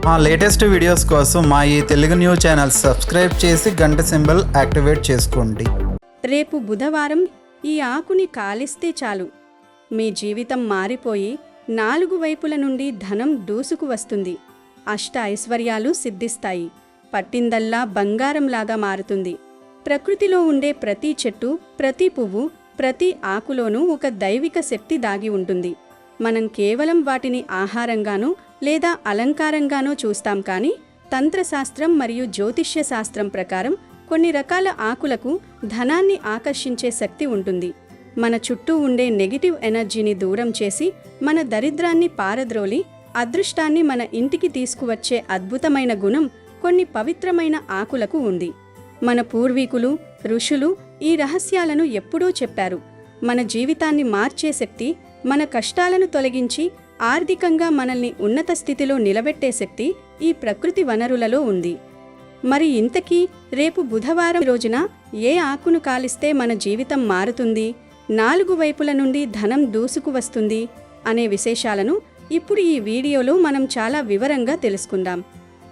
మా latest videos కోసం మా ఈ తెలుగు న్యూస్ ఛానల్ సబ్స్క్రైబ్ చేసి గంట సింబల్ యాక్టివేట్ చేసుకోండి. రేపు బుధవారం ఈ ఆకుని కాలిస్తే చాలు, మీ జీవితం మారిపోయి 4 వైపుల నుండి ధనం దూసుకు వస్తుంది. అష్ట ఐశ్వర్యాలు సిద్ధిస్తాయి. పట్టిందల్లా బంగారంలాగా మారుతుంది. ప్రకృతిలో ఉండే ప్రతి చెట్టు, ప్రతి పువ్వు, ప్రతి ఆకులోనూ ఒక దైవిక శక్తి దాగి ఉంటుంది. మనం కేవలం వాటిని ఆహారంగానో లేదా అలంకారంగానో చూస్తాం, కానీ తంత్రశాస్త్రం మరియు జ్యోతిష్య శాస్త్రం ప్రకారం కొన్ని రకాల ఆకులకు ధనాన్ని ఆకర్షించే శక్తి ఉంటుంది. మన చుట్టూ ఉండే నెగిటివ్ ఎనర్జీని దూరం చేసి మన దరిద్రాన్ని పారద్రోలి అదృష్టాన్ని మన ఇంటికి తీసుకువచ్చే అద్భుతమైన గుణం కొన్ని పవిత్రమైన ఆకులకు ఉంది. మన పూర్వీకులు, ఋషులు ఈ రహస్యాలను ఎప్పుడూ చెప్పారు. మన జీవితాన్ని మార్చే శక్తి, మన కష్టాలను తొలగించి ఆర్థికంగా మనల్ని ఉన్నత స్థితిలో నిలబెట్టే శక్తి ఈ ప్రకృతి వనరులలో ఉంది. మరి ఇంతకీ రేపు బుధవారం రోజున ఏ ఆకును కాలిస్తే మన జీవితం మారుతుంది, 4 వైపుల నుండి ధనం దూసుకు వస్తుంది అనే విశేషాలను ఇప్పుడు ఈ వీడియోలో మనం చాలా వివరంగా తెలుసుకుందాం.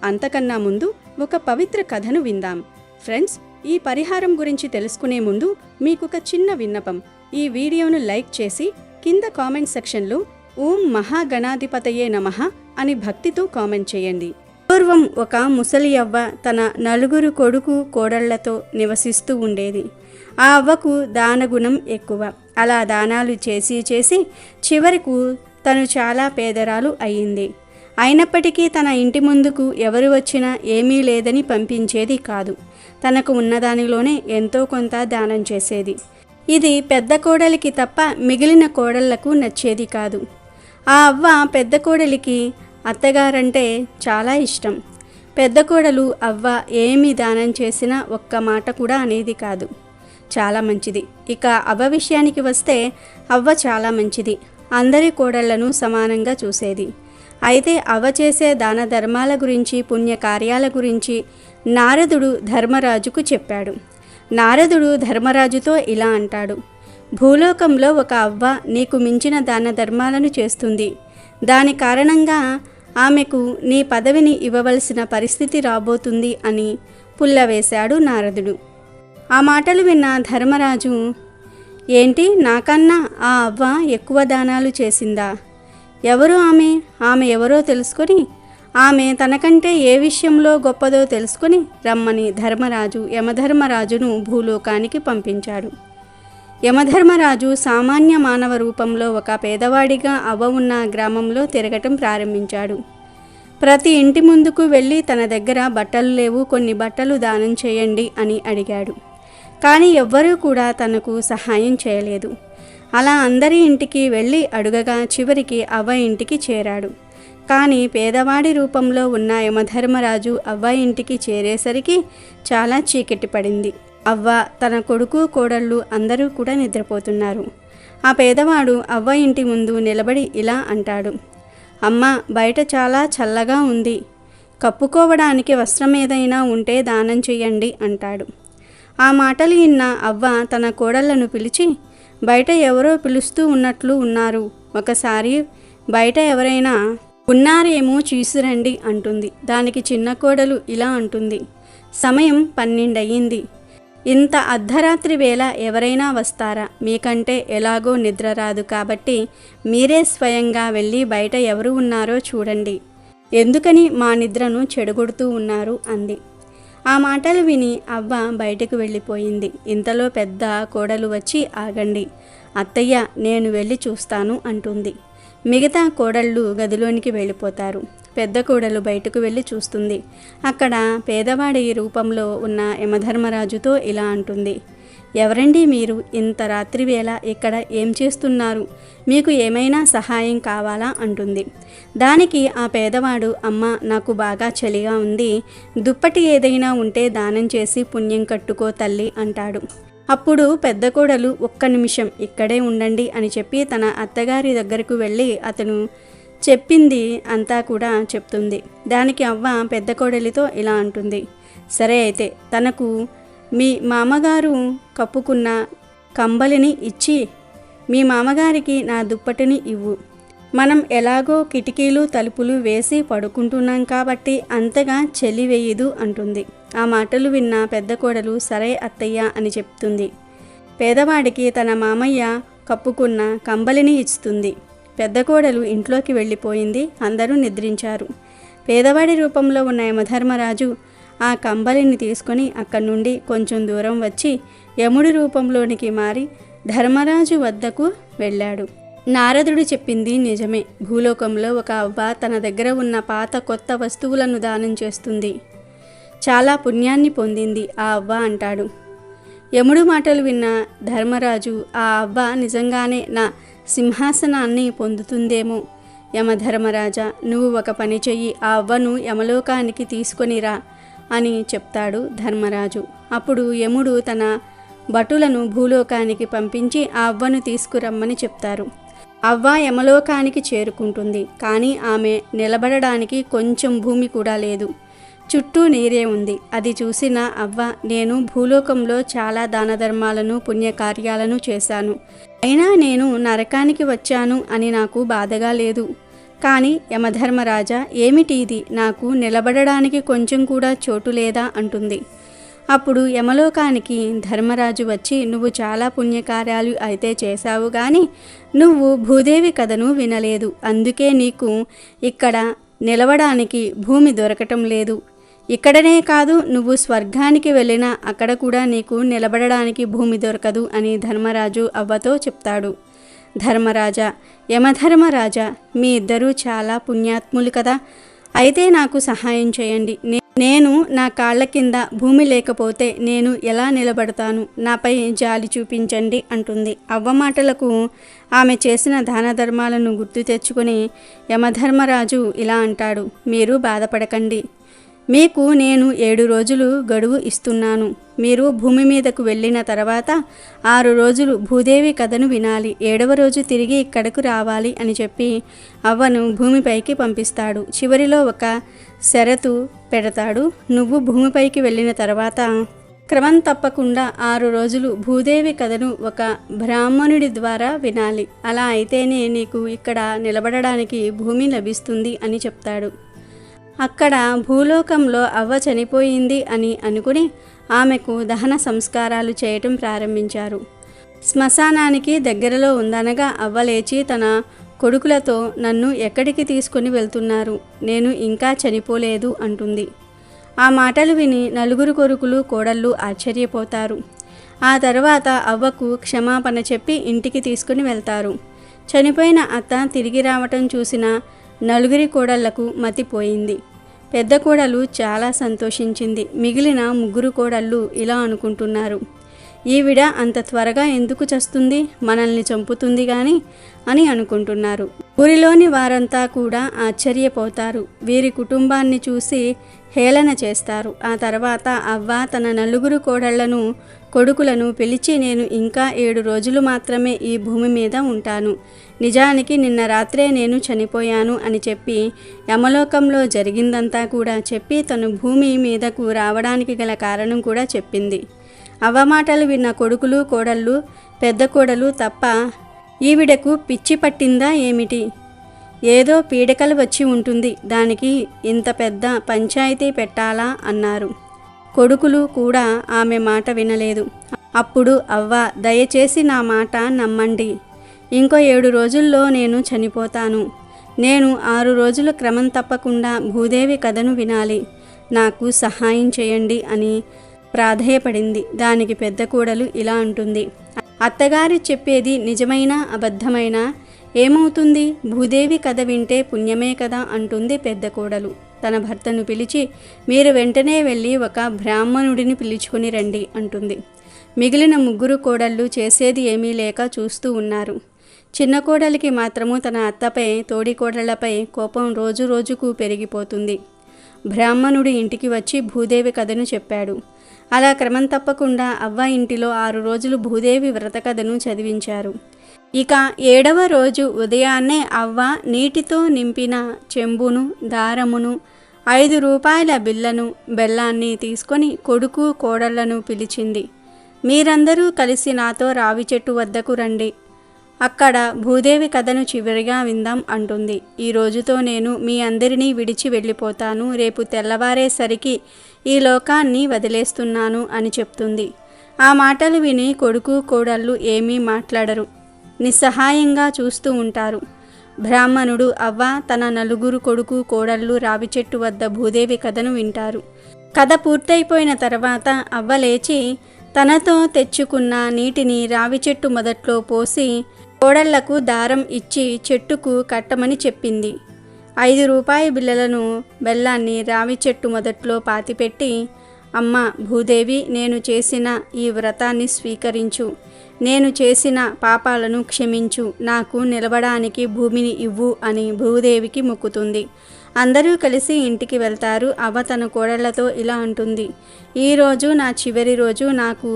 అంతకన్నా ముందు ఒక పవిత్ర కథను విందాం. ఫ్రెండ్స్, ఈ పరిహారం గురించి తెలుసుకునే ముందు మీకొక చిన్న విన్నపం. ఈ వీడియోను లైక్ చేసి కింద కామెంట్ సెక్షన్లో ఓం మహాగణాధిపతయే నమః అని భక్తితో కామెంట్ చేయండి. పూర్వం ఒక ముసలి అవ్వ తన 4 కొడుకు కోడళ్లతో నివసిస్తూ ఉండేది. ఆ అవ్వకు దానగుణం ఎక్కువ. అలా దానాలు చేసి చేసి చివరకు తను చాలా పేదరాలు అయ్యింది. అయినప్పటికీ తన ఇంటి ముందుకు ఎవరు వచ్చినా ఏమీ లేదని పంపించేది కాదు. తనకు ఉన్నదానిలోనే ఎంతో కొంత దానం చేసేది. ఇది పెద్ద కోడలికి తప్ప మిగిలిన కోడళ్లకు నచ్చేది కాదు. ఆ అవ్వ పెద్ద కోడలికి అత్తగారంటే చాలా ఇష్టం. పెద్ద కోడలు అవ్వ ఏమి దానం చేసినా ఒక్క మాట కూడా అనేది కాదు. చాలా మంచిది. ఇక అవ్వ విషయానికి వస్తే అవ్వ చాలా మంచిది. అందరి కోడళ్లను సమానంగా చూసేది. అయితే అవ్వ చేసే దాన ధర్మాల గురించి, పుణ్యకార్యాల గురించి నారదుడు ధర్మరాజుకు చెప్పాడు. నారదుడు ధర్మరాజుతో ఇలా అంటాడు: భూలోకంలో ఒక అవ్వ నీకు మించిన దాన ధర్మాలను చేస్తుంది. దాని కారణంగా ఆమెకు నీ పదవిని ఇవ్వవలసిన పరిస్థితి రాబోతుంది అని పుల్లవేశాడు నారదుడు. ఆ మాటలు విన్న ధర్మరాజు, ఏంటి, నాకన్నా ఆ అవ్వ ఎక్కువ దానాలు చేసిందా? ఎవరు ఆమె ఎవరో తెలుసుకొని, ఆమె తనకంటే ఏ విషయంలో గొప్పదో తెలుసుకొని రమ్మని ధర్మరాజు యమధర్మరాజును భూలోకానికి పంపించాడు. యమధర్మరాజు సామాన్య మానవ రూపంలో ఒక పేదవాడిగా అవ్వ ఉన్న గ్రామంలో తిరగటం ప్రారంభించాడు. ప్రతి ఇంటి ముందుకు వెళ్ళి తన దగ్గర బట్టలు లేవు, కొన్ని బట్టలు దానం చేయండి అని అడిగాడు. కానీ ఎవ్వరూ కూడా తనకు సహాయం చేయలేదు. అలా అందరి ఇంటికి వెళ్ళి అడుగగా చివరికి అవ్వ ఇంటికి చేరాడు. కానీ పేదవాడి రూపంలో ఉన్న యమధర్మరాజు అవ్వ ఇంటికి చేరేసరికి చాలా చీకటి పడింది. అవ్వ, తన కొడుకు, కోడళ్ళు అందరూ కూడా నిద్రపోతున్నారు. ఆ పేదవాడు అవ్వ ఇంటి ముందు నిలబడి ఇలా అంటాడు: అమ్మ, బయట చాలా చల్లగా ఉంది. కప్పుకోవడానికి వస్త్రం ఏదైనా ఉంటే దానం చెయ్యండి అంటాడు. ఆ మాటలు విన్న అవ్వ తన కోడళ్లను పిలిచి, బయట ఎవరో పిలుస్తూ ఉన్నట్లు ఉన్నారు, ఒకసారి బయట ఎవరైనా ఉన్నారేమో చూసిరండి అంటుంది. దానికి చిన్న కోడలు ఇలా అంటుంది: సమయం 12 అయ్యింది. ఇంత అర్ధరాత్రి వేళ ఎవరైనా వస్తారా? మీకంటే ఎలాగో నిద్ర రాదు కాబట్టి మీరే స్వయంగా వెళ్ళి బయట ఎవరు ఉన్నారో చూడండి. ఎందుకని మా నిద్రను చెడగొడుతూ ఉన్నారు అంది. ఆ మాటలు విని అవ్వ బయటకు వెళ్ళిపోయింది. ఇంతలో పెద్ద కోడలు వచ్చి, ఆగండి అత్తయ్య, నేను వెళ్ళి చూస్తాను అంటుంది. మిగతా కోడళ్ళు గదిలోనికి వెళ్ళిపోతారు. పెద్ద కోడలు బయటకు వెళ్ళి చూస్తుంది. అక్కడ పేదవాడి రూపంలో ఉన్న యమధర్మరాజుతో ఇలా అంటుంది: ఎవరండి మీరు? ఇంత రాత్రి వేళ ఇక్కడ ఏం చేస్తున్నారు? మీకు ఏమైనా సహాయం కావాలా అంటుంది. దానికి ఆ పేదవాడు, అమ్మ, నాకు బాగా చలిగా ఉంది, దుప్పటి ఏదైనా ఉంటే దానం చేసి పుణ్యం కట్టుకో తల్లి అంటాడు. అప్పుడు పెద్ద కోడలు, ఒక్క నిమిషం ఇక్కడే ఉండండి అని చెప్పి తన అత్తగారి దగ్గరకు వెళ్ళి అతను చెప్పింది అంతా కూడా చెప్తుంది. దానికి అవ్వ పెద్ద కోడలితో ఇలా అంటుంది: సరే అయితే తనకు మీ మామగారు కప్పుకున్న కంబలిని ఇచ్చి మీ మామగారికి నా దుప్పటిని ఇవ్వు. మనం ఎలాగో కిటికీలు తలుపులు వేసి పడుకుంటున్నాం కాబట్టి అంతగా చలి వేయదు అంటుంది. ఆ మాటలు విన్న పెద్ద కోడలు సరే అత్తయ్య అని చెప్తుంది. పేదవాడికి తన మామయ్య కప్పుకున్న కంబలిని ఇస్తుంది. పెద్ద కోడలు ఇంట్లోకి వెళ్ళిపోయింది. అందరూ నిద్రించారు. పేదవాడి రూపంలో ఉన్న యమధర్మరాజు ఆ కంబలిని తీసుకొని అక్కడి నుండి కొంచెం దూరం వచ్చి యముడి రూపంలోనికి మారి ధర్మరాజు వద్దకు వెళ్ళాడు. నారదుడు చెప్పింది నిజమే. భూలోకంలో ఒక అవ్వ తన దగ్గర ఉన్న పాత కొత్త వస్తువులను దానం చేస్తుంది. చాలా పుణ్యాన్ని పొందింది ఆ అవ్వ అంటాడు. యముడు మాటలు విన్న ధర్మరాజు ఆ అవ్వ నిజంగానే నా సింహాసనాన్ని పొందుతుందేమో. యమధర్మరాజా, నువ్వు ఒక పని చెయ్యి, ఆ అవ్వను యమలోకానికి తీసుకొనిరా అని చెప్తాడు ధర్మరాజు. అప్పుడు యముడు తన భటులను భూలోకానికి పంపించి ఆ అవ్వను తీసుకురమ్మని చెప్తారు. అవ్వ యమలోకానికి చేరుకుంటుంది. కానీ ఆమె నిలబడడానికి కొంచెం భూమి కూడా లేదు. చుట్టూ నీరే ఉంది. అది చూసిన అవ్వ, నేను భూలోకంలో చాలా దాన ధర్మాలను పుణ్యకార్యాలను చేశాను, అయినా నేను నరకానికి వచ్చాను అని నాకు బాధగా లేదు. కానీ యమధర్మరాజా, ఏమిటి ఇది? నాకు నిలబడడానికి కొంచెం కూడా చోటు లేదా అంటుంది. అప్పుడు యమలోకానికి ధర్మరాజు వచ్చి, నువ్వు చాలా పుణ్యకార్యాలు అయితే చేశావు, కానీ నువ్వు భూదేవి కథను వినలేదు. అందుకే నీకు ఇక్కడ నిలవడానికి భూమి దొరకటం లేదు. ఇక్కడనే కాదు, నువ్వు స్వర్గానికి వెళ్ళినా అక్కడ కూడా నీకు నిలబడడానికి భూమి దొరకదు అని ధర్మరాజు అవ్వతో చెప్తాడు. ధర్మరాజా, యమధర్మరాజా, మీ ఇద్దరూ చాలా పుణ్యాత్ములు కదా, అయితే నాకు సహాయం చేయండి. నేను నా కాళ్ళ కింద భూమి లేకపోతే నేను ఎలా నిలబడతాను? నాపై జాలి చూపించండి అంటుంది. అవ్వ మాటలకు ఆమె చేసిన దాన ధర్మాలను గుర్తు తెచ్చుకుని యమధర్మరాజు ఇలా అంటాడు, మీరు బాధపడకండి. మీకు నేను 7 రోజులు గడువు ఇస్తున్నాను. మీరు భూమి మీదకు వెళ్ళిన తర్వాత 6 రోజులు భూదేవి కథను వినాలి. 7వ రోజు తిరిగి ఇక్కడకు రావాలి అని చెప్పి అవ్వను భూమిపైకి పంపిస్తాడు. చివరిలో ఒక షరతు పెడతాడు. నువ్వు భూమిపైకి వెళ్ళిన తర్వాత క్రమం తప్పకుండా 6 రోజులు భూదేవి కథను ఒక బ్రాహ్మణుడి ద్వారా వినాలి. అలా అయితేనే నీకు ఇక్కడ నిలబడడానికి భూమి లభిస్తుంది అని చెప్తాడు. అక్కడ భూలోకంలో అవ్వ చనిపోయింది అని అనుకుని ఆమెకు దహన సంస్కారాలు చేయటం ప్రారంభించారు. శ్మశానానికి దగ్గరలో ఉందనగా అవ్వ లేచి తన కొడుకులతో, నన్ను ఎక్కడికి తీసుకొని వెళ్తున్నారు? నేను ఇంకా చనిపోలేదు అంటుంది. ఆ మాటలు విని 4 కొడుకులు కోడళ్ళు ఆశ్చర్యపోతారు. ఆ తర్వాత అవ్వకు క్షమాపణ చెప్పి ఇంటికి తీసుకుని వెళ్తారు. చనిపోయిన అత్త తిరిగి రావటం చూసిన 4 కోడళ్లకు మతిపోయింది. పెద్ద కోడలు చాలా సంతోషించింది. మిగిలిన 3 కోడళ్ళు ఇలా అనుకుంటున్నారు, ఈవిడ అంత త్వరగా ఎందుకు చస్తుంది? మనల్ని చంపుతుంది గాని అని అనుకుంటున్నారు. ఊరిలోని వారంతా కూడా ఆశ్చర్యపోతారు. వీరి కుటుంబాన్ని చూసి హేళన చేస్తారు. ఆ తర్వాత అవ్వ తన 4 కోడళ్లను కొడుకులను పిలిచి, నేను ఇంకా 7 రోజులు మాత్రమే ఈ భూమి మీద ఉంటాను. నిజానికి నిన్న రాత్రే నేను చనిపోయాను అని చెప్పి యమలోకంలో జరిగిందంతా కూడా చెప్పి తను భూమి మీదకు రావడానికి గల కారణం కూడా చెప్పింది. అవ్వ మాటలు విన్న కొడుకులు కోడళ్ళు, పెద్ద కోడలు తప్ప, ఈవిడకు పిచ్చి పట్టిందా ఏమిటి? ఏదో పీడకలు వచ్చి ఉంటుంది, దానికి ఇంత పెద్ద పంచాయతీ పెట్టాలా అన్నారు. కొడుకులు కూడా ఆమె మాట వినలేదు. అప్పుడు అవ్వ, దయచేసి నా మాట నమ్మండి. ఇంకో 7 రోజుల్లో నేను చనిపోతాను. నేను 6 రోజులు క్రమం తప్పకుండా భూదేవి కథను వినాలి. నాకు సహాయం చేయండి అని ప్రాధేయపడింది. దానికి పెద్ద కోడలు ఇలా అంటుంది, అత్తగారు చెప్పేది నిజమైనా అబద్ధమైనా ఏమవుతుంది? భూదేవి కథ వింటే పుణ్యమే కదా అంటుంది పెద్ద కోడలు. తన భర్తను పిలిచి, మీరు వెంటనే వెళ్ళి ఒక బ్రాహ్మణుడిని పిలుచుకుని రండి అంటుంది. మిగిలిన 3 కోడళ్ళు చేసేది ఏమీ లేక చూస్తూ ఉన్నారు. చిన్న కోడలికి మాత్రము తన అత్తపై, తోడి కోడళ్లపై కోపం రోజు రోజుకు పెరిగిపోతుంది. బ్రాహ్మణుడు ఇంటికి వచ్చి భూదేవి కథను చెప్పాడు. అలా క్రమం తప్పకుండా అవ్వ ఇంటిలో 6 రోజులు భూదేవి వ్రత కథను చదివించారు. ఇక 7వ రోజు ఉదయాన్నే అవ్వ నీటితో నింపిన చెంబును, దారమును, 5 రూపాయల బిళ్ళను, బెల్లాన్ని తీసుకొని కొడుకు కోడళ్లను పిలిచింది. మీరందరూ కలిసి నాతో రావి చెట్టు వద్దకు రండి. అక్కడ భూదేవి కథను చివరిగా విందాం అంటుంది. ఈ రోజుతో నేను మీ అందరినీ విడిచి వెళ్ళిపోతాను. రేపు తెల్లవారేసరికి ఈ లోకాన్ని వదిలేస్తున్నాను అని చెప్తుంది. ఆ మాటలు విని కొడుకు కోడళ్ళు ఏమీ మాట్లాడరు. నిస్సహాయంగా చూస్తూ ఉంటారు. బ్రాహ్మణుడు అవ్వ తన నలుగురు కొడుకు కోడళ్ళు రావి చెట్టు వద్ద భూదేవి కథను వింటారు. కథ పూర్తయిపోయిన తర్వాత అవ్వ లేచి తనతో తెచ్చుకున్న నీటిని రావి చెట్టు మొదట్లో పోసి కోడళ్లకు దారం ఇచ్చి చెట్టుకు కట్టమని చెప్పింది. 5 రూపాయి బిళ్ళలను బెల్లాన్ని రావి చెట్టు మొదట్లో పాతిపెట్టి, అమ్మ భూదేవి, నేను చేసిన ఈ వ్రతాన్ని స్వీకరించు, నేను చేసిన పాపాలను క్షమించు, నాకు నిలబడానికి భూమిని ఇవ్వు అని భూదేవికి మొక్కుతుంది. అందరూ కలిసి ఇంటికి వెళ్తారు. అవ్వ తన కోడళ్లతో ఇలా అంటుంది, ఈరోజు నా చివరి రోజు, నాకు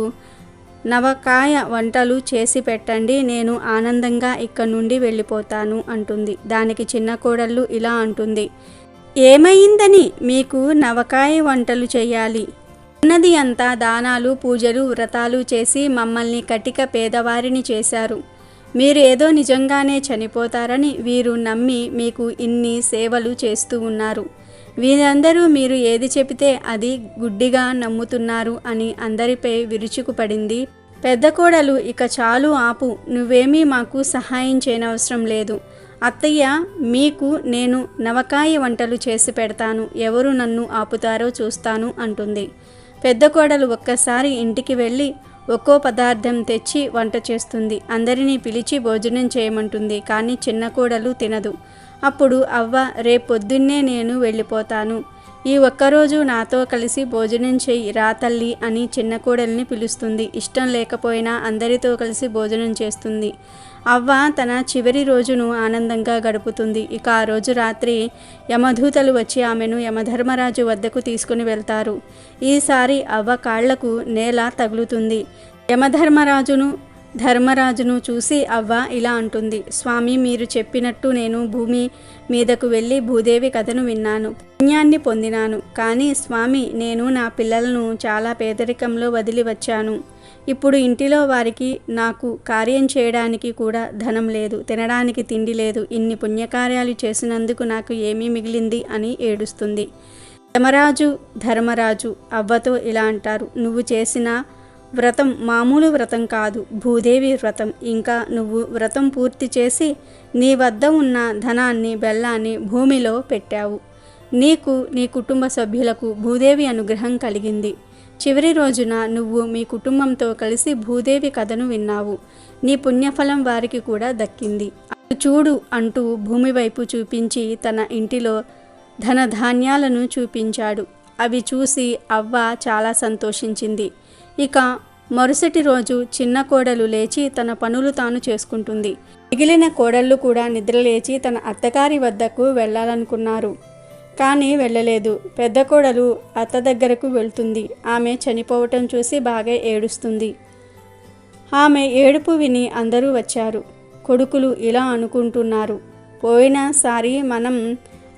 నవకాయ వంటలు చేసి పెట్టండి, నేను ఆనందంగా ఇక్కడి నుండి వెళ్ళిపోతాను అంటుంది. దానికి చిన్న కోడళ్ళు ఇలా అంటుంది, ఏమైందని మీకు నవకాయ వంటలు చేయాలి? ఉన్నది అంతా దానాలు పూజలు వ్రతాలు చేసి మమ్మల్ని కటిక పేదవారిని చేశారు. మీరు ఏదో నిజంగానే చనిపోతారని వీరు నమ్మి మీకు ఇన్ని సేవలు చేస్తూ ఉన్నారు. వీరందరూ మీరు ఏది చెబితే అది గుడ్డిగా నమ్ముతున్నారు అని అందరిపై విరుచుకుపడింది. పెద్ద కోడలు, ఇక చాలు ఆపు, నువ్వేమీ మాకు సహాయం చేయనవసరం లేదు. అత్తయ్య, మీకు నేను నవకాయ వంటలు చేసి పెడతాను, ఎవరు నన్ను ఆపుతారో చూస్తాను అంటుంది. పెద్ద కోడలు ఒక్కసారి ఇంటికి వెళ్ళి ఒక్కో పదార్థం తెచ్చి వంట చేస్తుంది. అందరినీ పిలిచి భోజనం చేయమంటుంది. కానీ చిన్న కోడలు తినదు. అప్పుడు అవ్వ, రేపొద్దున్నే నేను వెళ్ళిపోతాను, ఈ ఒక్కరోజు నాతో కలిసి భోజనం చెయ్యి రా తల్లి అని చిన్న కోడల్ని పిలుస్తుంది. ఇష్టం లేకపోయినా అందరితో కలిసి భోజనం చేస్తుంది. అవ్వ తన చివరి రోజును ఆనందంగా గడుపుతుంది. ఇక ఆ రోజు రాత్రి యమదూతలు వచ్చి ఆమెను యమధర్మరాజు వద్దకు తీసుకుని వెళ్తారు. ఈసారి అవ్వ కాళ్లకు నేల తగులుతుంది. ధర్మరాజును చూసి అవ్వ ఇలా అంటుంది, స్వామి, మీరు చెప్పినట్టు నేను భూమి మీదకు వెళ్ళి భూదేవి కథను విన్నాను, పుణ్యాన్ని పొందినాను. కానీ స్వామి, నేను నా పిల్లలను చాలా పేదరికంలో వదిలి వచ్చాను. ఇప్పుడు ఇంటిలో వారికి నాకు కార్యం చేయడానికి కూడా ధనం లేదు, తినడానికి తిండి లేదు. ఇన్ని పుణ్యకార్యాలు చేసినందుకు నాకు ఏమీ మిగిలింది అని ఏడుస్తుంది. ధర్మరాజు అవ్వతో ఇలా అంటారు, నువ్వు చేసిన వ్రతం మామూలు వ్రతం కాదు, భూదేవి వ్రతం. ఇంకా నువ్వు వ్రతం పూర్తి చేసి నీ వద్ద ఉన్న ధనాన్ని బెల్లాన్ని భూమిలో పెట్టావు. నీకు నీ కుటుంబ సభ్యులకు భూదేవి అనుగ్రహం కలిగింది. చివరి రోజున నువ్వు మీ కుటుంబంతో కలిసి భూదేవి కథను విన్నావు. నీ పుణ్యఫలం వారికి కూడా దక్కింది. చూడు అంటూ భూమి వైపు చూపించి తన ఇంటిలో ధనధాన్యాలను చూపించాడు. అవి చూసి అవ్వ చాలా సంతోషించింది. ఇక మరుసటి రోజు చిన్న కోడలు లేచి తన పనులు తాను చేసుకుంటుంది. మిగిలిన కోడళ్ళు కూడా నిద్రలేచి తన అత్తగారి వద్దకు వెళ్ళాలనుకున్నారు, కానీ వెళ్ళలేదు. పెద్ద కోడలు అత్త దగ్గరకు వెళ్తుంది. ఆమె చనిపోవటం చూసి బాగా ఏడుస్తుంది. ఆమె ఏడుపు విని అందరూ వచ్చారు. కొడుకులు ఇలా అనుకుంటున్నారు, పోయినసారి మనం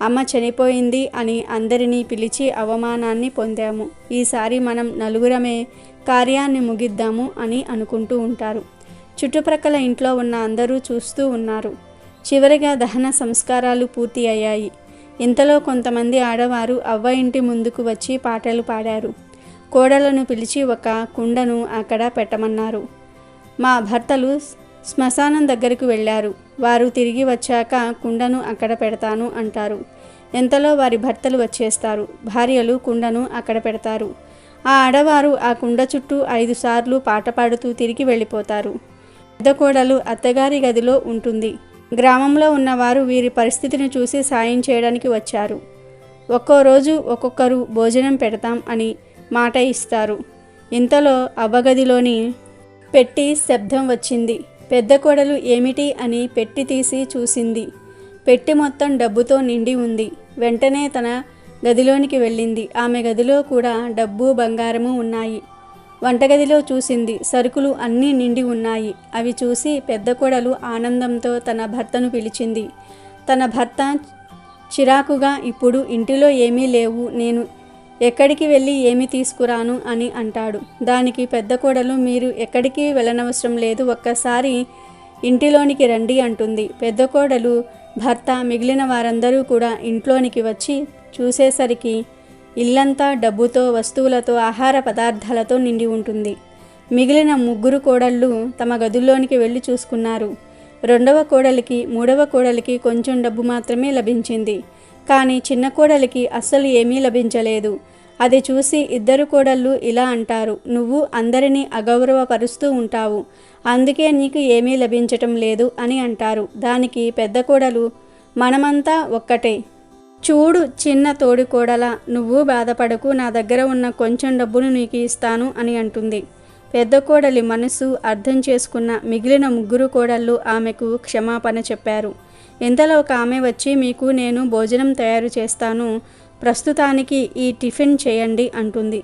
అమ్మ చనిపోయింది అని అందరినీ పిలిచి అవమానాన్ని పొందాము. ఈసారి మనం నలుగురమే కార్యాన్ని ముగిద్దాము అని అనుకుంటూ ఉంటారు. చుట్టుప్రక్కల ఇంట్లో ఉన్న అందరూ చూస్తూ ఉన్నారు. చివరిగా దహన సంస్కారాలు పూర్తి అయ్యాయి. ఇంతలో కొంతమంది ఆడవారు అవ్వ ఇంటి ముందుకు వచ్చి పాటలు పాడారు. కోడలను పిలిచి ఒక కుండను అక్కడ పెట్టమన్నారు. మా భర్తలు శ్మశానం దగ్గరకు వెళ్ళారు, వారు తిరిగి వచ్చాక కుండను అక్కడ పెడతాను అంటారు. ఎంతలో వారి భర్తలు వచ్చేస్తారు. భార్యలు కుండను అక్కడ పెడతారు. ఆ ఆడవారు ఆ కుండ చుట్టూ 5 సార్లు పాట పాడుతూ తిరిగి వెళ్ళిపోతారు. పెద్ద కోడలు అత్తగారి గదిలో ఉంటుంది. గ్రామంలో ఉన్నవారు వీరి పరిస్థితిని చూసి సాయం చేయడానికి వచ్చారు. ఒక్కో రోజు ఒక్కొక్కరు భోజనం పెడతాం అని మాట ఇస్తారు. ఇంతలో అవ్వగదిలోని పెట్టి శబ్దం వచ్చింది. పెద్ద కోడలు ఏమిటి అని పెట్టి తీసి చూసింది. పెట్టి మొత్తం డబ్బుతో నిండి ఉంది. వెంటనే తన గదిలోనికి వెళ్ళింది. ఆమె గదిలో కూడా డబ్బు బంగారము ఉన్నాయి. వంటగదిలో చూసింది. సరుకులు అన్నీ నిండి ఉన్నాయి. అవి చూసి పెద్ద కోడలు ఆనందంతో తన భర్తను పిలిచింది. తన భర్త చిరాకుగా, ఇప్పుడు ఇంటిలో ఏమీ లేవు, నేను ఎక్కడికి వెళ్ళి ఏమి తీసుకురాను అని అంటాడు. దానికి పెద్ద కోడలు, మీరు ఎక్కడికి వెళ్ళనవసరం లేదు, ఒక్కసారి ఇంటిలోనికి రండి అంటుంది. పెద్ద కోడలు, భర్త, మిగిలిన వారందరూ కూడా ఇంట్లోనికి వచ్చి చూసేసరికి ఇల్లంతా డబ్బుతో, వస్తువులతో, ఆహార పదార్థాలతో నిండి ఉంటుంది. మిగిలిన ముగ్గురు కోడళ్ళు తమ గదుల్లోనికి వెళ్ళి చూసుకున్నారు. రెండవ కోడలికి, మూడవ కోడలికి కొంచెం డబ్బు మాత్రమే లభించింది. కానీ చిన్న కోడలికి అస్సలు ఏమీ లభించలేదు. అది చూసి ఇద్దరు కోడళ్ళు ఇలా అంటారు, నువ్వు అందరినీ అగౌరవపరుస్తూ ఉంటావు, అందుకే నీకు ఏమీ లభించటం లేదు అని అంటారు. దానికి పెద్ద కోడలు, మనమంతా ఒక్కటే, చూడు చిన్న తోడి కోడలా, నువ్వు బాధపడకు, నా దగ్గర ఉన్న కొంచెం డబ్బును నీకు ఇస్తాను అని అంటుంది. పెద్ద కోడలి మనసు అర్థం చేసుకున్న మిగిలిన ముగ్గురు కోడళ్ళు ఆమెకు క్షమాపణ చెప్పారు. ఇంతలో ఒక ఆమె వచ్చి, మీకు నేను భోజనం తయారు చేస్తాను, ప్రస్తుతానికి ఈ టిఫిన్ చేయండి అంటుంది.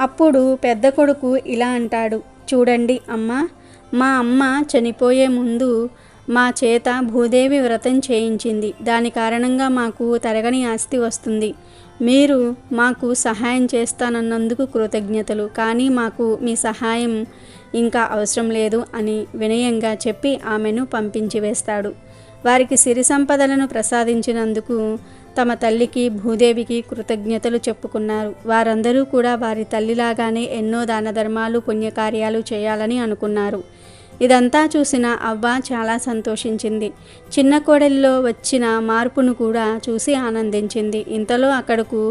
అప్పుడు పెద్ద కొడుకు ఇలా అంటాడు, చూడండి అమ్మా, మా అమ్మ చనిపోయే ముందు మా చేత భూదేవి వ్రతం చేయించింది. దాని కారణంగా మాకు తరగని ఆస్తి వస్తుంది. మీరు మాకు సహాయం చేస్తానన్నందుకు కృతజ్ఞతలు, కానీ మాకు మీ సహాయం ఇంకా అవసరం లేదు అని వినయంగా చెప్పి ఆమెను పంపించి వేస్తాడు. వారికి సిరి సంపదలను ప్రసాదించినందుకు తమ తల్లికి, భూదేవికి కృతజ్ఞతలు చెప్పుకున్నారు. వారందరూ కూడా వారి తల్లిలాగానే ఎన్నో దాన ధర్మాలు, పుణ్యకార్యాలు చేయాలని అనుకున్నారు. ఇదంతా చూసిన అవ్వ చాలా సంతోషించింది. చిన్న కోడలిలో వచ్చిన మార్పును కూడా చూసి ఆనందించింది. ఇంతలో అక్కడకు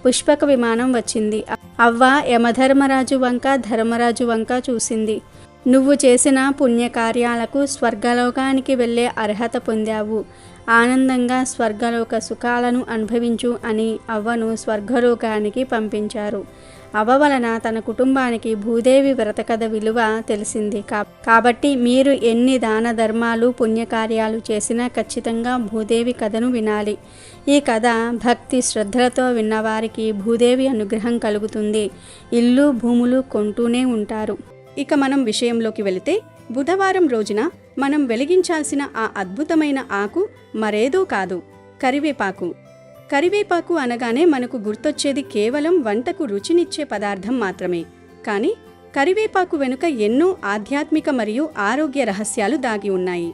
పుష్పక విమానం వచ్చింది. అవ్వ యమధర్మరాజు వంక, ధర్మరాజు వంక చూసింది. నువ్వు చేసిన పుణ్యకార్యాలకు స్వర్గలోకానికి వెళ్ళే అర్హత పొందావు, ఆనందంగా స్వర్గలోక సుఖాలను అనుభవించు అని అవ్వను స్వర్గలోకానికి పంపించారు. అవ్వ వలన తన కుటుంబానికి భూదేవి వ్రతకథ విలువ తెలిసింది. కాబట్టి మీరు ఎన్ని దాన ధర్మాలు, పుణ్యకార్యాలు చేసినా ఖచ్చితంగా భూదేవి కథను వినాలి. ఈ కథ భక్తి శ్రద్ధలతో విన్నవారికి భూదేవి అనుగ్రహం కలుగుతుంది. ఇల్లు, భూములు కొంటూనే ఉంటారు. ఇక మనం విషయంలోకి వెళితే, బుధవారం రోజున మనం వెలిగించాల్సిన ఆ అద్భుతమైన ఆకు మరేదో కాదు, కరివేపాకు. కరివేపాకు అనగానే మనకు గుర్తొచ్చేది కేవలం వంటకు రుచినిచ్చే పదార్థం మాత్రమే. కానీ కరివేపాకు వెనుక ఎన్నో ఆధ్యాత్మిక మరియు ఆరోగ్య రహస్యాలు దాగి ఉన్నాయి.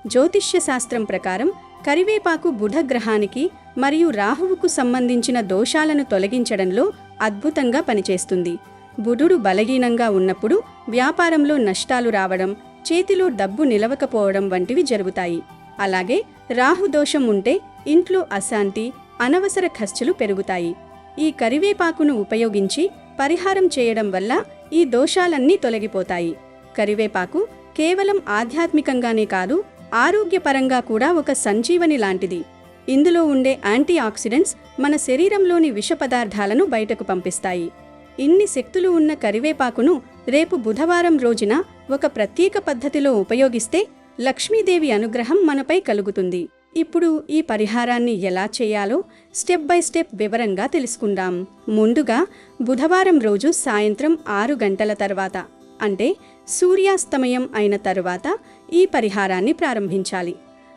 జ్యోతిష్య శాస్త్రం ప్రకారం కరివేపాకు బుధగ్రహానికి మరియు రాహువుకు సంబంధించిన దోషాలను తొలగించడంలో అద్భుతంగా పనిచేస్తుంది. బుధుడు బలహీనంగా ఉన్నప్పుడు వ్యాపారంలో నష్టాలు రావడం, చేతిలో డబ్బు నిలవకపోవడం వంటివి జరుగుతాయి. అలాగే రాహుదోషం ఉంటే ఇంట్లో అశాంతి, అనవసర ఖర్చులు పెరుగుతాయి. ఈ కరివేపాకును ఉపయోగించి పరిహారం చేయడం వల్ల ఈ దోషాలన్నీ తొలగిపోతాయి. కరివేపాకు కేవలం ఆధ్యాత్మికంగానే కాదు, ఆరోగ్యపరంగా కూడా ఒక సంజీవని లాంటిది. ఇందులో ఉండే యాంటీ ఆక్సిడెంట్స్ మన శరీరంలోని విష పదార్థాలను బయటకు పంపిస్తాయి. ఇన్ని శక్తులు ఉన్న కరివేపాకును రేపు బుధవారం రోజున ఒక ప్రత్యేక పద్ధతిలో ఉపయోగిస్తే లక్ష్మీదేవి అనుగ్రహం మనపై కలుగుతుంది. ఇప్పుడు ఈ పరిహారాన్ని ఎలా చేయాలో స్టెప్ బై స్టెప్ వివరంగా తెలుసుకుందాం. ముందుగా బుధవారం రోజు సాయంత్రం 6 గంటల తర్వాత, అంటే సూర్యాస్తమయం అయిన తరువాత ఈ పరిహారాన్ని ప్రారంభించాలి.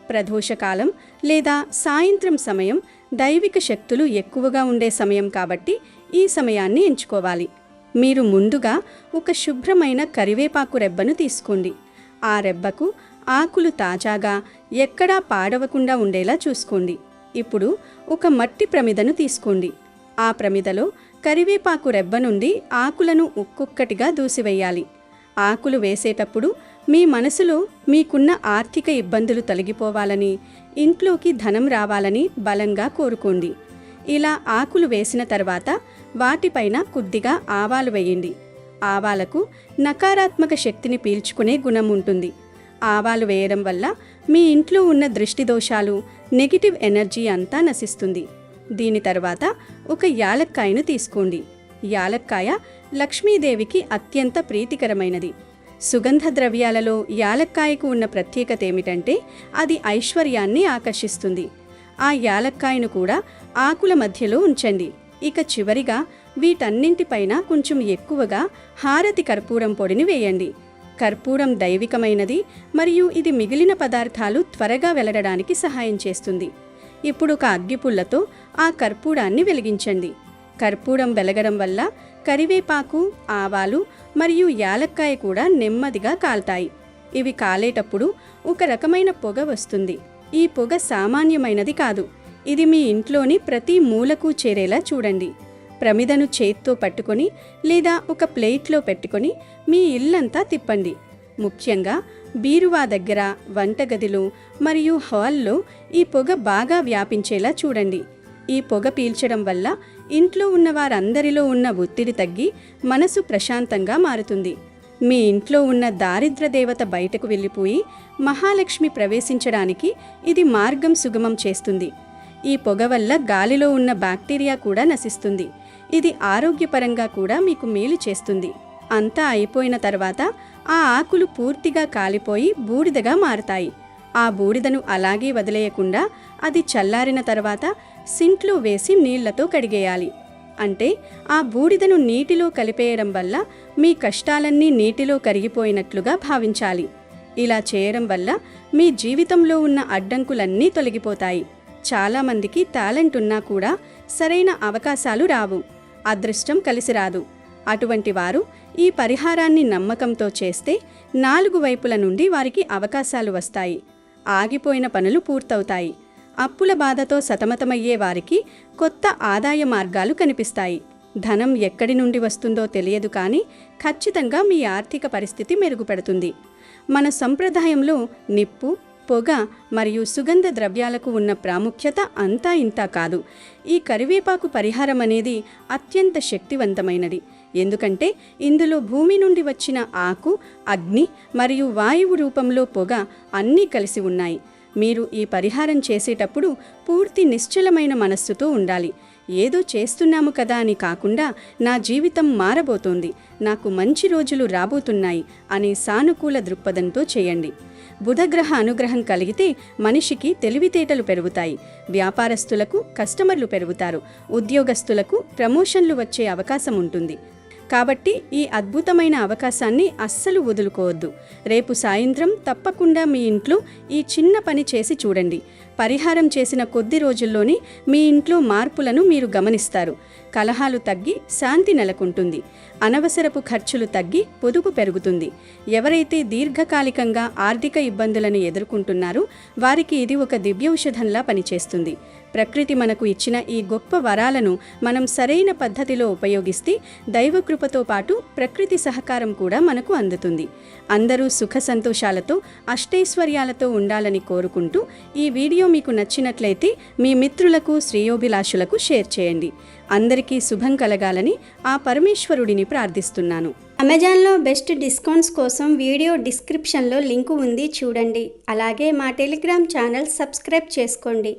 ప్రదోషకాలం లేదా సాయంత్రం సమయం దైవిక శక్తులు ఎక్కువగా ఉండే సమయం కాబట్టి ఈ సమయాన్ని ఎంచుకోవాలి. మీరు ముందుగా ఒక శుభ్రమైన కరివేపాకు రెబ్బను తీసుకోండి. ఆ రెబ్బకు ఆకులు తాజాగా, ఎక్కడా పాడవకుండా ఉండేలా చూసుకోండి. ఇప్పుడు ఒక మట్టి ప్రమిదను తీసుకోండి. ఆ ప్రమిదలో కరివేపాకు రెబ్బ నుండి ఆకులను ఒక్కొక్కటిగా దూసివేయాలి. ఆకులు వేసేటప్పుడు మీ మనసులో మీకున్న ఆర్థిక ఇబ్బందులు తొలగిపోవాలని, ఇంట్లోకి ధనం రావాలని బలంగా కోరుకోండి. ఇలా ఆకులు వేసిన తర్వాత వాటిపైన కొద్దిగా ఆవాలు వేయండి. ఆవాలకు నకారాత్మక శక్తిని పీల్చుకునే గుణం ఉంటుంది. ఆవాలు వేయడం వల్ల మీ ఇంట్లో ఉన్న దృష్టి దోషాలు, నెగిటివ్ ఎనర్జీ అంతా నశిస్తుంది. దీని తర్వాత ఒక యాలక్కాయను తీసుకోండి. యాలక్కాయ లక్ష్మీదేవికి అత్యంత ప్రీతికరమైనది. సుగంధ ద్రవ్యాలలో యాలక్కాయకు ఉన్న ప్రత్యేకత ఏమిటంటే అది ఐశ్వర్యాన్ని ఆకర్షిస్తుంది. ఆ యాలక్కాయను కూడా ఆకుల మధ్యలో ఉంచండి. ఇక చివరిగా వీటన్నింటిపైన కొంచెం ఎక్కువగా హారతి కర్పూరం పొడిని వేయండి. కర్పూరం దైవికమైనది మరియు ఇది మిగిలిన పదార్థాలు త్వరగా వెలగడానికి సహాయం చేస్తుంది. ఇప్పుడు ఒక అగ్గిపుల్లతో ఆ కర్పూరాన్ని వెలిగించండి. కర్పూరం వెలగడం వల్ల కరివేపాకు, ఆవాలు మరియు యాలక్కాయ కూడా నెమ్మదిగా కాల్తాయి. ఇవి కాలేటప్పుడు ఒక రకమైన పొగ వస్తుంది. ఈ పొగ సామాన్యమైనది కాదు. ఇది మీ ఇంట్లోని ప్రతి మూలకు చేరేలా చూడండి. ప్రమిదను చేత్తో పట్టుకొని లేదా ఒక ప్లేట్లో పెట్టుకొని మీ ఇల్లంతా తిప్పండి. ముఖ్యంగా బీరువా దగ్గర, వంటగదిలో మరియు హాల్లో ఈ పొగ బాగా వ్యాపించేలా చూడండి. ఈ పొగ పీల్చడం వల్ల ఇంట్లో ఉన్న వారందరిలో ఉన్న ఒత్తిడి తగ్గి మనసు ప్రశాంతంగా మారుతుంది. మీ ఇంట్లో ఉన్న దారిద్ర్య దేవత బయటకు వెళ్ళిపోయి మహాలక్ష్మి ప్రవేశించడానికి ఇది మార్గం సుగమం చేస్తుంది. ఈ పొగ వల్ల గాలిలో ఉన్న బ్యాక్టీరియా కూడా నశిస్తుంది. ఇది ఆరోగ్యపరంగా కూడా మీకు మేలు చేస్తుంది. అంతా అయిపోయిన తర్వాత ఆ ఆకులు పూర్తిగా కాలిపోయి బూడిదగా మారతాయి. ఆ బూడిదను అలాగే వదిలేయకుండా అది చల్లారిన తర్వాత సింక్లో వేసి నీళ్లతో కడిగేయాలి. అంటే ఆ బూడిదను నీటిలో కలిపేయడం వల్ల మీ కష్టాలన్నీ నీటిలో కరిగిపోయినట్లుగా భావించాలి. ఇలా చేయడం వల్ల మీ జీవితంలో ఉన్న అడ్డంకులన్నీ తొలగిపోతాయి. చాలామందికి టాలెంట్ ఉన్నా కూడా సరైన అవకాశాలు రావు, అదృష్టం కలిసి రాదు. అటువంటి వారు ఈ పరిహారాన్ని నమ్మకంతో చేస్తే 4 వైపుల నుండి వారికి అవకాశాలు వస్తాయి. ఆగిపోయిన పనులు పూర్తవుతాయి. అప్పుల బాధతో సతమతమయ్యే వారికి కొత్త ఆదాయ మార్గాలు కనిపిస్తాయి. ధనం ఎక్కడి నుండి వస్తుందో తెలియదు, కానీ ఖచ్చితంగా మీ ఆర్థిక పరిస్థితి మెరుగుపడుతుంది. మన సంప్రదాయంలో నిప్పు, పొగ మరియు సుగంధ ద్రవ్యాలకు ఉన్న ప్రాముఖ్యత అంతా ఇంతా కాదు. ఈ కరివేపాకు పరిహారం అనేది అత్యంత శక్తివంతమైనది. ఎందుకంటే ఇందులో భూమి నుండి వచ్చిన ఆకు, అగ్ని మరియు వాయువు రూపంలో పొగ అన్నీ కలిసి ఉన్నాయి. మీరు ఈ పరిహారం చేసేటప్పుడు పూర్తి నిశ్చలమైన మనస్సుతో ఉండాలి. ఏదో చేస్తున్నాము కదా అని కాకుండా, నా జీవితం మారబోతోంది, నాకు మంచి రోజులు రాబోతున్నాయి అనే సానుకూల దృక్పథంతో చేయండి. బుధగ్రహ అనుగ్రహం కలిగితే మనిషికి తెలివితేటలు పెరుగుతాయి. వ్యాపారస్తులకు కస్టమర్లు పెరుగుతారు. ఉద్యోగస్తులకు ప్రమోషన్లు వచ్చే అవకాశం ఉంటుంది. కాబట్టి ఈ అద్భుతమైన అవకాశాన్ని అస్సలు వదులుకోవద్దు. రేపు సాయంత్రం తప్పకుండా మీ ఇంట్లో ఈ చిన్న పని చేసి చూడండి. పరిహారం చేసిన కొద్ది రోజుల్లోనే మీ ఇంట్లో మార్పులను మీరు గమనిస్తారు. కలహాలు తగ్గి శాంతి నెలకొంటుంది. అనవసరపు ఖర్చులు తగ్గి పొదుపు పెరుగుతుంది. ఎవరైతే దీర్ఘకాలికంగా ఆర్థిక ఇబ్బందులను ఎదుర్కొంటున్నారో వారికి ఇది ఒక దివ్యౌషధంలా పనిచేస్తుంది. ప్రకృతి మనకు ఇచ్చిన ఈ గొప్ప వరాలను మనం సరైన పద్ధతిలో ఉపయోగిస్తే దైవకృపతో పాటు ప్రకృతి సహకారం కూడా మనకు అందుతుంది. అందరూ సుఖ సంతోషాలతో, అష్టైశ్వర్యాలతో ఉండాలని కోరుకుంటూ ఈ వీడియో మీకు నచ్చినట్లయితే మీ మిత్రులకు, శ్రేయోభిలాషులకు షేర్ చేయండి. అందరికీ శుభం కలగాలని ఆ పరమేశ్వరుడిని ప్రార్థిస్తున్నాను. అమెజాన్లో బెస్ట్ డిస్కౌంట్స్ కోసం వీడియో డిస్క్రిప్షన్లో లింకు ఉంది, చూడండి. అలాగే మా టెలిగ్రామ్ ఛానల్ సబ్స్క్రైబ్ చేసుకోండి.